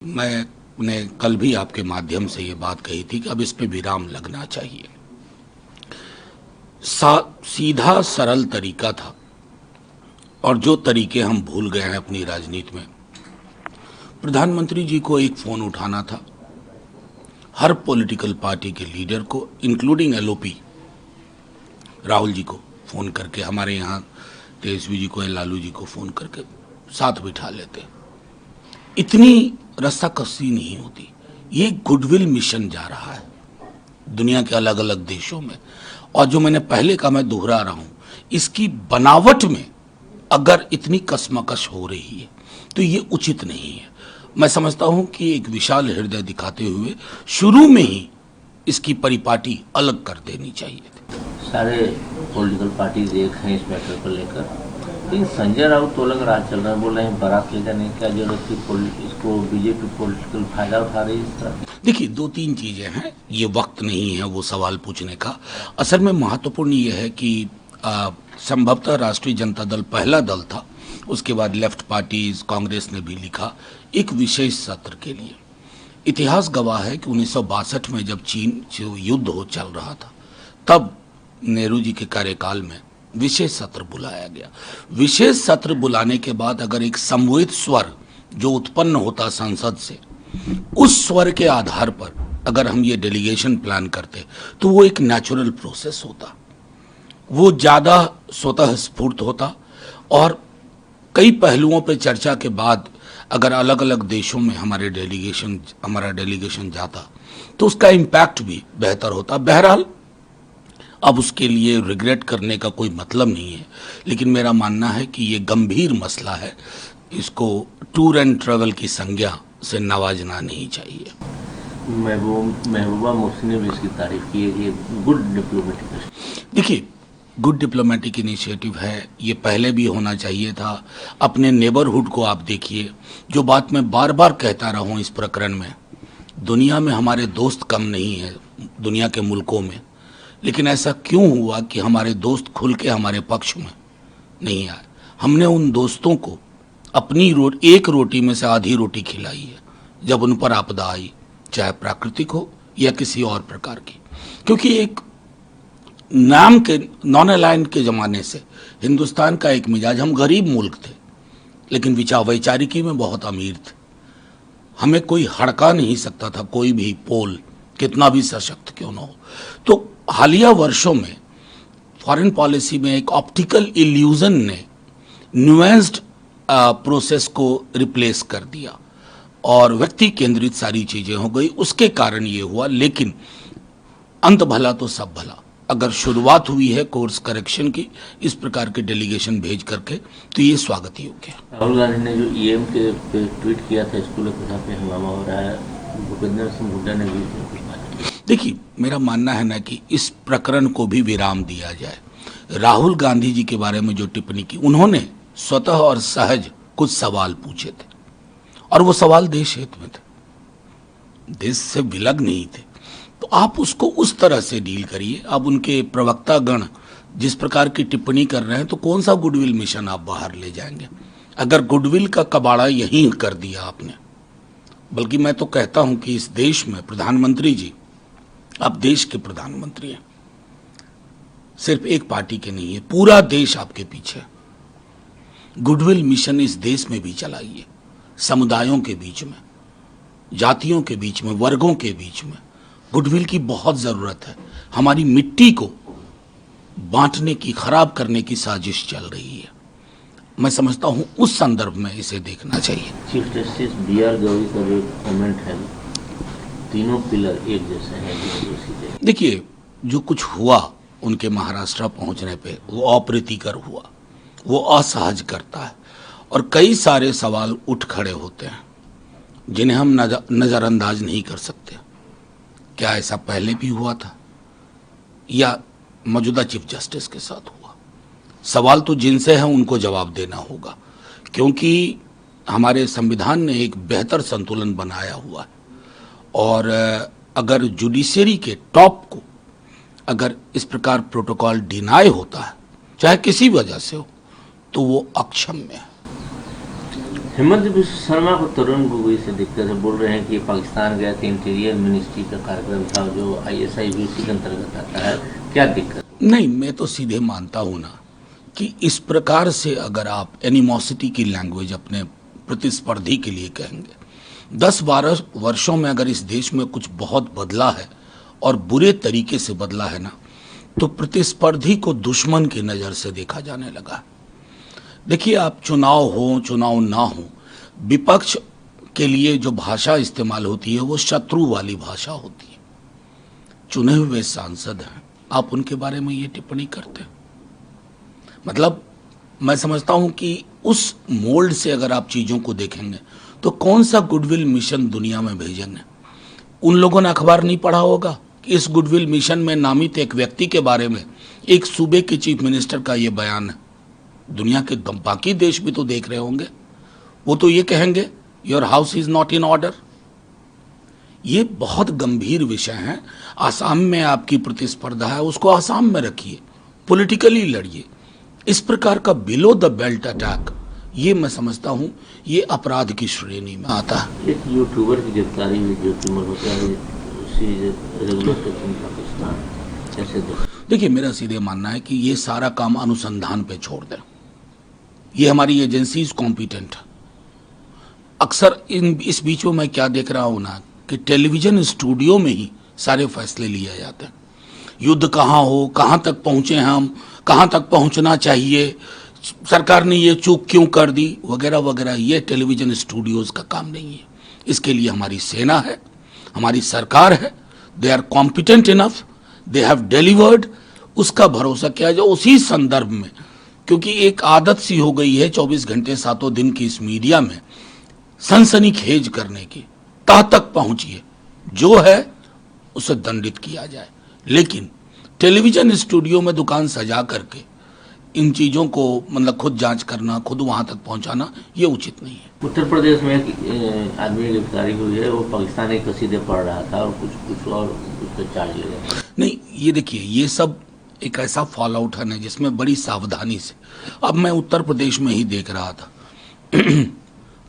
मैंने कल भी आपके माध्यम से ये बात कही थी कि अब इस पे विराम लगना चाहिए। सीधा सरल तरीका था और जो तरीके हम भूल गए हैं अपनी राजनीति में। प्रधानमंत्री जी को एक फोन उठाना था, हर पॉलिटिकल पार्टी के लीडर को इंक्लूडिंग एलओपी राहुल जी को फोन करके, हमारे यहाँ तेजस्वी जी को या लालू जी को फोन करके साथ बिठा लेते। इतनी रस्साकसी नहीं होती। ये गुडविल मिशन जा रहा है दुनिया के अलग अलग देशों में, और जो मैंने पहले कहा मैं दोहरा रहा हूं, इसकी बनावट में अगर इतनी कसमकश हो रही है तो ये उचित नहीं है। मैं समझता हूं कि एक विशाल हृदय दिखाते हुए शुरू में ही इसकी परिपाटी अलग कर देनी चाहिए थी। सारे पॉलिटिकल पार्टीज एक हैं इस मैटर को लेकर, लेकिन संजय राउत तो अलग राज चल रहा है, बोल रहे हैं बारात ले जाने की क्या जरूरत थी, इसको बीजेपी पॉलिटिकल फायदा उठा रही है इस तरह। देखिए, दो तीन चीजें हैं, ये वक्त नहीं है वो सवाल पूछने का। असल में महत्वपूर्ण ये है कि संभवतः राष्ट्रीय जनता दल पहला दल था, उसके बाद लेफ्ट पार्टीज, कांग्रेस ने भी लिखा एक विशेष सत्र के लिए। इतिहास गवाह है कि 1962 में जब चीन से युद्ध हो चल रहा था, तब नेहरू जी के कार्यकाल में विशेष सत्र बुलाया गया। विशेष सत्र बुलाने के बाद अगर एक समवेत स्वर जो उत्पन्न होता संसद से, उस स्वर के आधार पर अगर हम ये डेलीगेशन प्लान करते तो वो एक नेचुरल प्रोसेस होता, वो ज्यादा स्वतः स्फूर्त होता, और कई पहलुओं पर चर्चा के बाद अगर अलग अलग देशों में हमारा डेलीगेशन जाता तो उसका इम्पैक्ट भी बेहतर होता। बहरहाल अब उसके लिए रिग्रेट करने का कोई मतलब नहीं है, लेकिन मेरा मानना है कि ये गंभीर मसला है, इसको टूर एंड ट्रैवल की संज्ञा से नवाजना नहीं चाहिए। महबूबा मुफ्ती ने भी इसकी तारीफ की है कि गुड डिप्लोमेटिक। देखिए, गुड डिप्लोमेटिक इनिशिएटिव है, ये पहले भी होना चाहिए था। अपने नेबरहुड को आप देखिए, जो बात मैं बार बार कहता रहा हूं इस प्रकरण में, दुनिया में हमारे दोस्त कम नहीं है दुनिया के मुल्कों में, लेकिन ऐसा क्यों हुआ कि हमारे दोस्त खुल के हमारे पक्ष में नहीं आए। हमने उन दोस्तों को अपनी एक रोटी में से आधी रोटी खिलाई है जब उन पर आपदा आई, चाहे प्राकृतिक हो या किसी और प्रकार की। क्योंकि एक नाम के नॉन अलाइन के जमाने से हिंदुस्तान का एक मिजाज, हम गरीब मुल्क थे लेकिन वैचारिकी में बहुत अमीर थे। हमें कोई हड़का नहीं सकता था, कोई भी पोल कितना भी सशक्त क्यों ना हो। तो हालिया वर्षों में फॉरेन पॉलिसी में एक ऑप्टिकल इल्यूजन ने न्यूएंस्ड प्रोसेस को रिप्लेस कर दिया और व्यक्ति केंद्रित सारी चीजें हो गई। उसके कारण ये हुआ, लेकिन अंत भला तो सब भला। अगर शुरुआत हुई है कोर्स करेक्शन की इस प्रकार के डेलीगेशन भेज करके, तो ये स्वागत योग्य है। राहुल गांधी ने जो ईएम के पे ट्वीट किया था, स्कूलों के साथ हंगामा हो रहा है, भूपेंद्र सिंह हुड्डा ने भी कुछ बात की। देखिए, मेरा मानना है ना कि इस प्रकरण को भी विराम दिया जाए। राहुल गांधी जी के बारे में जो टिप्पणी की, उन्होंने स्वतः और सहज कुछ सवाल पूछे थे और वो सवाल देश हित में थे, देश से विलग नहीं थे। तो आप उसको उस तरह से डील करिए। अब उनके प्रवक्ता गण जिस प्रकार की टिप्पणी कर रहे हैं, तो कौन सा गुडविल मिशन आप बाहर ले जाएंगे अगर गुडविल का कबाड़ा यहीं कर दिया आपने। बल्कि मैं तो कहता हूं कि इस देश में प्रधानमंत्री जी, आप देश के प्रधानमंत्री हैं, सिर्फ एक पार्टी के नहीं है, पूरा देश आपके पीछे। गुडविल मिशन इस देश में भी चलाइए, समुदायों के बीच में, जातियों के बीच में, वर्गों के बीच में गुडविल की बहुत जरूरत है। हमारी मिट्टी को बांटने की, खराब करने की साजिश चल रही है। मैं समझता हूं उस संदर्भ में इसे देखना चाहिए। चीफ जस्टिस बीआर गवई का जो कमेंट है, तीनों पिलर एक जैसे हैं। देखिए, जो कुछ हुआ उनके महाराष्ट्र पहुंचने पे, वो अप्रीतिकर हुआ, वो असहज करता है और कई सारे सवाल उठ खड़े होते हैं जिन्हें हम नजरअंदाज नहीं कर सकते। क्या ऐसा पहले भी हुआ था या मौजूदा चीफ जस्टिस के साथ हुआ? सवाल तो जिनसे है उनको जवाब देना होगा, क्योंकि हमारे संविधान ने एक बेहतर संतुलन बनाया हुआ है। और अगर जुडिशरी के टॉप को अगर इस प्रकार प्रोटोकॉल डिनाई होता है, चाहे किसी वजह से हो, तो वो अक्षम्य है। हेमंत बिस्व शर्मा को तरुण गोगोई से दिक्कत है, बोल रहे हैं कि ये पाकिस्तान गया था, इंटीरियर मिनिस्ट्री का कार्यक्रम था जो आईएसआई भी उसी के अंतर्गत आता है, क्या दिक्कत? नहीं, मैं तो सीधे मानता हूं ना कि इस प्रकार से अगर आप एनिमोसिटी की लैंग्वेज अपने प्रतिस्पर्धी के लिए कहेंगे, 10-12 वर्षों में अगर इस देश में कुछ बहुत बदला है और बुरे तरीके से बदला है ना, तो प्रतिस्पर्धी को दुश्मन की नजर से देखा जाने लगा है। देखिए, आप चुनाव हो चुनाव ना हो, विपक्ष के लिए जो भाषा इस्तेमाल होती है वो शत्रु वाली भाषा होती है। चुने हुए सांसद हैं, आप उनके बारे में ये टिप्पणी करते हैं, मतलब मैं समझता हूं कि उस मोल्ड से अगर आप चीजों को देखेंगे तो कौन सा गुडविल मिशन दुनिया में भेजेंगे? उन लोगों ने अखबार नहीं पढ़ा होगा कि इस गुडविल मिशन में नामित एक व्यक्ति के बारे में एक सूबे के चीफ मिनिस्टर का यह बयान है। दुनिया के बाकी देश भी तो देख रहे होंगे, वो तो ये कहेंगे your house is not in order. ये बहुत गंभीर विषय है। आसाम में आपकी प्रतिस्पर्धा है, उसको आसाम में रखिए, पॉलिटिकली लड़िए। इस प्रकार का बिलो द बेल्ट अटैक, ये मैं समझता हूं ये अपराध की श्रेणी में आता है। एक यूट्यूबर की गिरफ्तारी हुई ज्योति मल्होत्रा, पाकिस्तान, कैसे देखिए, मेरा सीधे मानना है कि ये सारा काम अनुसंधान पे छोड़ दें। ये हमारी एजेंसीज कॉम्पिटेंट है। अक्सर इस बीच में मैं क्या देख रहा हूं ना कि टेलीविजन स्टूडियो में ही सारे फैसले लिए जाते हैं। युद्ध कहाँ हो, कहाँ तक पहुंचे हम, कहाँ तक पहुंचना चाहिए, सरकार ने ये चूक क्यों कर दी, वगैरह वगैरह। ये टेलीविजन स्टूडियोज का काम नहीं है। इसके लिए हमारी सेना है, हमारी सरकार है। They are competent enough, they have delivered. उसका भरोसा किया जाए उसी संदर्भ में, क्योंकि एक आदत सी हो गई है 24 घंटे 7 दिन की इस मीडिया में सनसनीखेज करने की। तह तक पहुंचिए, जो है उसे दंडित किया जाए, लेकिन टेलीविजन स्टूडियो में दुकान सजा करके इन चीजों को मतलब खुद जांच करना, खुद वहां तक पहुंचाना, ये उचित नहीं है। उत्तर प्रदेश में एक आदमी की गिरफ्तारी हुई है, वो पाकिस्तानी कसीदे पढ़ रहा था और कुछ और उस पर चार्ज ले गया। नहीं, ये देखिए, ये सब एक ऐसा फॉल आउट है ना जिसमें बड़ी सावधानी से, अब मैं उत्तर प्रदेश में ही देख रहा था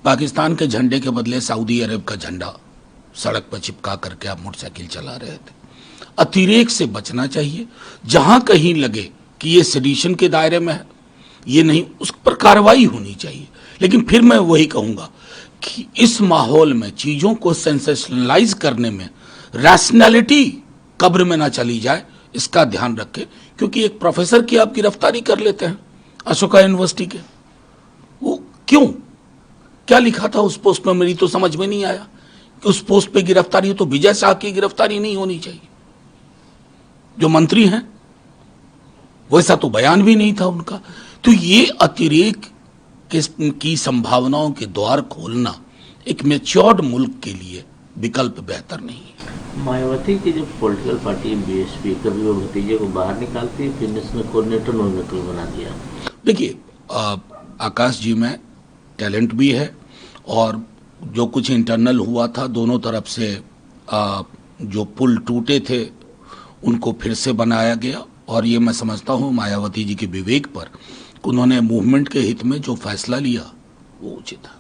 पाकिस्तान के झंडे के बदले सऊदी अरब का झंडा सड़क पर चिपका करके आप मोटरसाइकिल चला रहे थे। अतिरेक से बचना चाहिए। जहां कहीं लगे कि ये सेडिशन के दायरे में है, ये नहीं, उस पर कार्रवाई होनी चाहिए। लेकिन फिर मैं वही कहूंगा कि इस माहौल में चीजों को सेंसेशनलाइज करने में रैशनैलिटी कब्र में ना चली जाए, इसका ध्यान रखें। क्योंकि एक प्रोफेसर की आप गिरफ्तारी कर लेते हैं अशोका यूनिवर्सिटी के, वो क्यों, क्या लिखा था उस पोस्ट में, मेरी तो समझ में नहीं आया कि उस पोस्ट पे गिरफ्तारी हो तो विजय शाह की गिरफ्तारी नहीं होनी चाहिए, जो मंत्री हैं। वैसा तो बयान भी नहीं था उनका। तो ये अतिरेक की संभावनाओं के द्वार खोलना एक मैच्योर्ड मुल्क के लिए विकल्प बेहतर नहीं है। मायावती की जो पॉलिटिकल पार्टी बीएसपी, कभी वो भतीजे को बाहर निकालती है, फिर नेशनल कोऑर्डिनेटर नोमिनेटर बना दिया। देखिए, आकाश जी में टैलेंट भी है, और जो कुछ इंटरनल हुआ था दोनों तरफ से, जो पुल टूटे थे उनको फिर से बनाया गया। और ये मैं समझता हूँ मायावती जी के विवेक पर, उन्होंने मूवमेंट के हित में जो फैसला लिया वो उचित है।